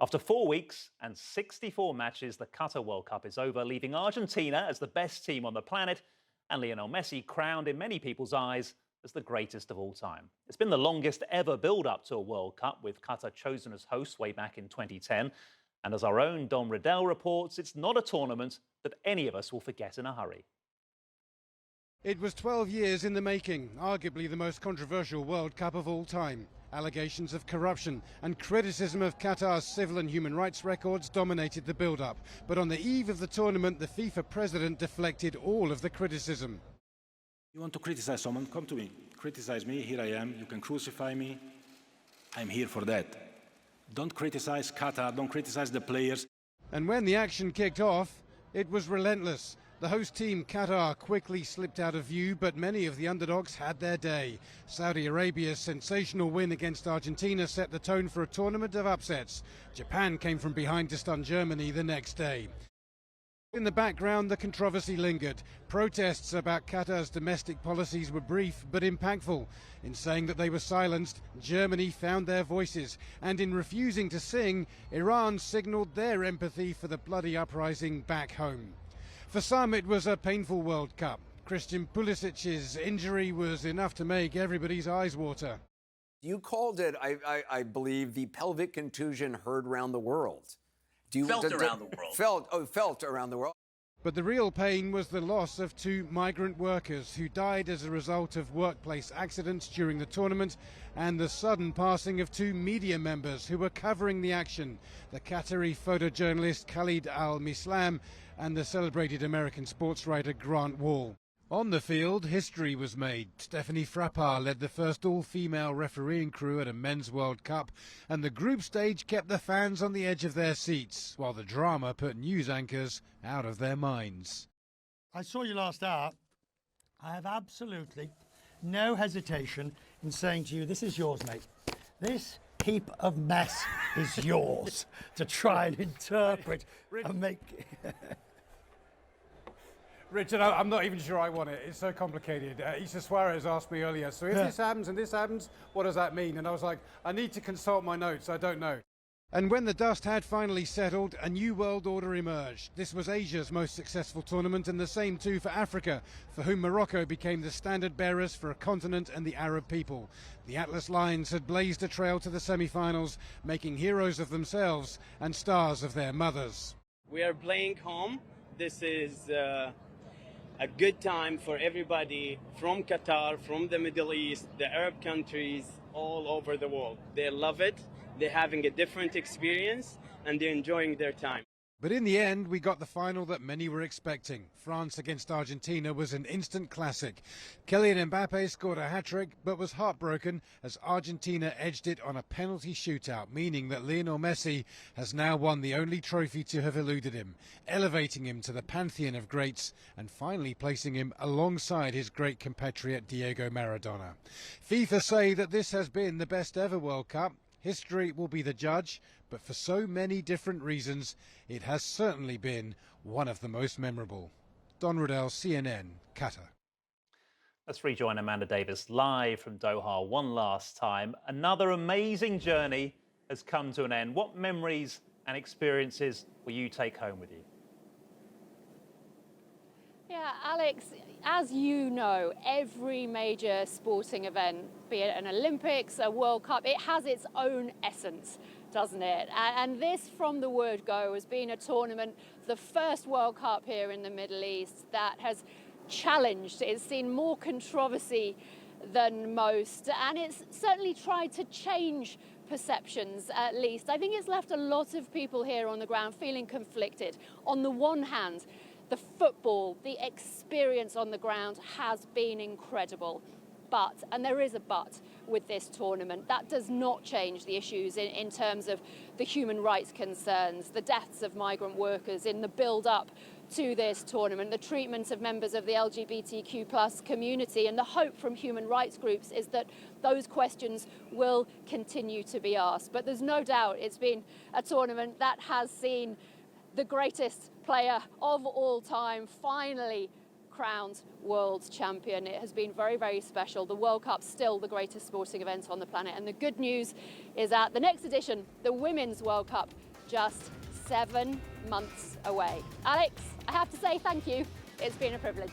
After 4 weeks and 64 matches, the Qatar World Cup is over, leaving Argentina as the best team on the planet and Lionel Messi crowned in many people's eyes as the greatest of all time. It's been the longest ever build-up to a World Cup, with Qatar chosen as host way back in 2010. And as our own Don Riddell reports, it's not a tournament that any of us will forget in a hurry. It was 12 years in the making, arguably the most controversial World Cup of all time. Allegations of corruption and criticism of Qatar's civil and human rights records dominated the build-up. But on the eve of the tournament, the FIFA president deflected all of the criticism. You want to criticize someone? Come to me. Criticize me. Here I am. You can crucify me. I'm here for that. Don't criticize Qatar. Don't criticize the players. And when the action kicked off, it was relentless. The host team, Qatar, quickly slipped out of view, but many of the underdogs had their day. Saudi Arabia's sensational win against Argentina set the tone for a tournament of upsets. Japan came from behind to stun Germany the next day. In the background, the controversy lingered. Protests about Qatar's domestic policies were brief but impactful. In saying that they were silenced, Germany found their voices. And in refusing to sing, Iran signalled their empathy for the bloody uprising back home. For some, it was a painful World Cup. Christian Pulisic's injury was enough to make everybody's eyes water. You called it, I believe, the pelvic contusion heard around the world. Felt around the world. Felt around the world. But the real pain was the loss of 2 migrant workers who died as a result of workplace accidents during the tournament, and the sudden passing of 2 media members who were covering the action, the Qatari photojournalist Khalid Al-Mislam and the celebrated American sports writer Grant Wall. On the field, history was made. Stephanie Frappart led the first all-female refereeing crew at a men's World Cup, and the group stage kept the fans on the edge of their seats, while the drama put news anchors out of their minds. I saw you last hour. I have absolutely no hesitation in saying to you, this is yours, mate. This heap of mess is yours to try and interpret and make... Richard, I'm not even sure I want it. It's so complicated. Issa Suarez asked me earlier, so if this happens and this happens, what does that mean? And I was like, I need to consult my notes. I don't know. And when the dust had finally settled, a new world order emerged. This was Asia's most successful tournament, and the same too for Africa, for whom Morocco became the standard bearers for a continent and the Arab people. The Atlas Lions had blazed a trail to the semi-finals, making heroes of themselves and stars of their mothers. We are playing home. This is a good time for everybody from Qatar, from the Middle East, the Arab countries, all over the world. They love it, they're having a different experience, and they're enjoying their time. But in the end, we got the final that many were expecting. France against Argentina was an instant classic. Kylian Mbappe scored a hat-trick, but was heartbroken as Argentina edged it on a penalty shootout, meaning that Lionel Messi has now won the only trophy to have eluded him, elevating him to the pantheon of greats and finally placing him alongside his great compatriot Diego Maradona. FIFA say that this has been the best ever World Cup. History will be the judge, but for so many different reasons, it has certainly been one of the most memorable. Don Riddell, CNN, Qatar. Let's rejoin Amanda Davis live from Doha one last time. Another amazing journey has come to an end. What memories and experiences will you take home with you? Yeah, Alex, as you know, every major sporting event, be it an Olympics, a World Cup, it has its own essence, doesn't it? And this, from the word go, has been a tournament, the first World Cup here in the Middle East, that has challenged. It's seen more controversy than most, and it's certainly tried to change perceptions, at least. I think it's left a lot of people here on the ground feeling conflicted. On the one hand, the football, the experience on the ground has been incredible. But, and there is a but with this tournament, that does not change the issues in terms of the human rights concerns, the deaths of migrant workers in the build-up to this tournament, the treatment of members of the LGBTQ+ community, and the hope from human rights groups is that those questions will continue to be asked. But there's no doubt it's been a tournament that has seen the greatest player of all time finally crowned world champion. It has been very, very special. The World Cup's still the greatest sporting event on the planet. And the good news is that the next edition, the Women's World Cup, just 7 months away. Alex, I have to say thank you. It's been a privilege.